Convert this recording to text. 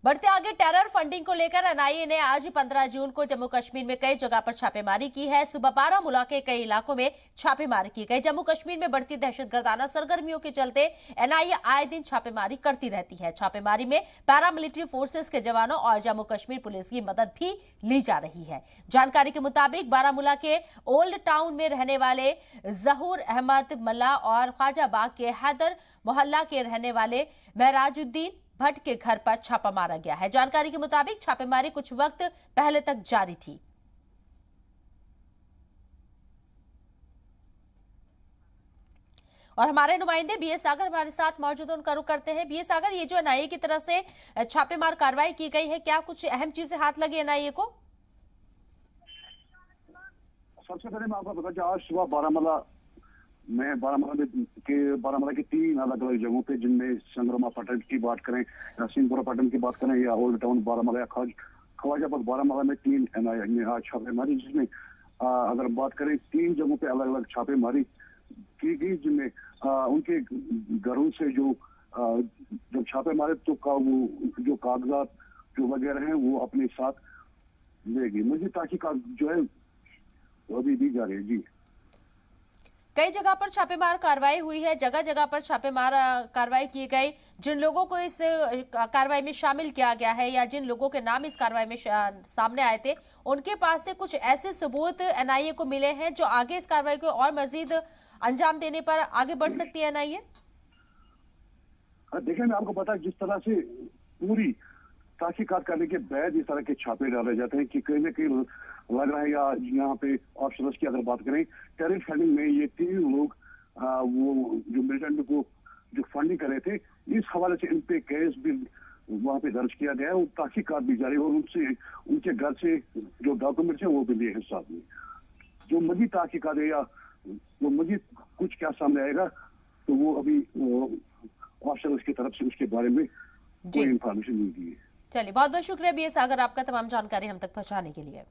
बढ़ते आगे terror funding को लेकर एनआईए ने आज 15 जून को जम्मू कश्मीर में कई जगह पर छापेमारी की है। सुबह बारामूला के कई इलाकों में छापेमारी की गई। जम्मू कश्मीर में बढ़ती दहशतगर्दाना सरगर्मियों के चलते एनआईए आए दिन छापेमारी करती रहती है। छापेमारी में पैरामिलिट्री फोर्सेस के जवानों और जम्मू कश्मीर पुलिस की मदद भी ली जा रही है। जानकारी के मुताबिक बारामूला के ओल्ड टाउन में रहने वाले जहूर अहमद मल्ला और ख्वाजाबाग के हैदर मोहल्ला के रहने वाले महराजुद्दीन भट्ट के घर पर छापा मारा गया है। जानकारी के मुताबिक छापेमारी कुछ वक्त पहले तक जारी थी। और हमारे नुमाइंदे बीएस सागर हमारे साथ मौजूद हैं, उनका रुख करते हैं। बीएस सागर, ये जो एनआईए की तरफ से छापेमार कार्रवाई की गई है, क्या कुछ अहम चीजें हाथ लगी एनआईए को? सबसे पहले मैं आपको बता आज सुबह बारामूला के 3 अलग अलग जगहों पे, जिनमें संग्रामा पट्टन की बात करें या सिंहपुरा पट्टन की बात करें या ओल्ड टाउन बारामूला या ख्वाजाबाद बारामूला में 3 एनआईए ने आज छापेमारी, जिसमें अगर बात करें 3 जगहों पे अलग अलग छापेमारी की गई, जिनमें उनके घरों से जब छापे मारे तो वो जो कागजात जो वगैरह हैं वो अपने साथ ले गई। मुझे तहकीकात जो है वो अभी दी जा रही है। जी, कई जगह पर छापेमार कार्रवाई हुई है, जगह जगह पर छापेमार कार्रवाई की गई। जिन लोगों को इस कार्रवाई में शामिल किया गया है या जिन लोगों के नाम इस कार्रवाई में सामने आए थे, उनके पास से कुछ ऐसे सबूत एनआईए को मिले हैं जो आगे इस कार्रवाई को और मजीद अंजाम देने पर आगे बढ़ सकती है एनआईए। देखिए, मैं आपको पता है जिस तरह से पूरी तहकीकात करने के बाद इस तरह के छापे डाले जाते हैं कि कहीं ना कहीं लग रहा है, या यहाँ पे ऑप्शनल्स की अगर बात करें टेरर फंडिंग में ये 3 लोग वो जो मिलिटेंट को जो फंडिंग कर रहे थे, इस हवाले से इन पे केस भी वहाँ पे दर्ज किया गया है और तहकीकात भी जारी, और उनके घर से जो डॉक्यूमेंट्स है वो भी लिए हैं साथ में। जो मजीद तहकीकात है या वो मजीद कुछ क्या सामने आएगा तो वो अभी ऑप्शनल्स की तरफ से उसके बारे में कोई इंफॉर्मेशन नहीं दी है। चलिए, बहुत बहुत शुक्रिया बीएस सागर आपका तमाम जानकारी हम तक पहुंचाने के लिए।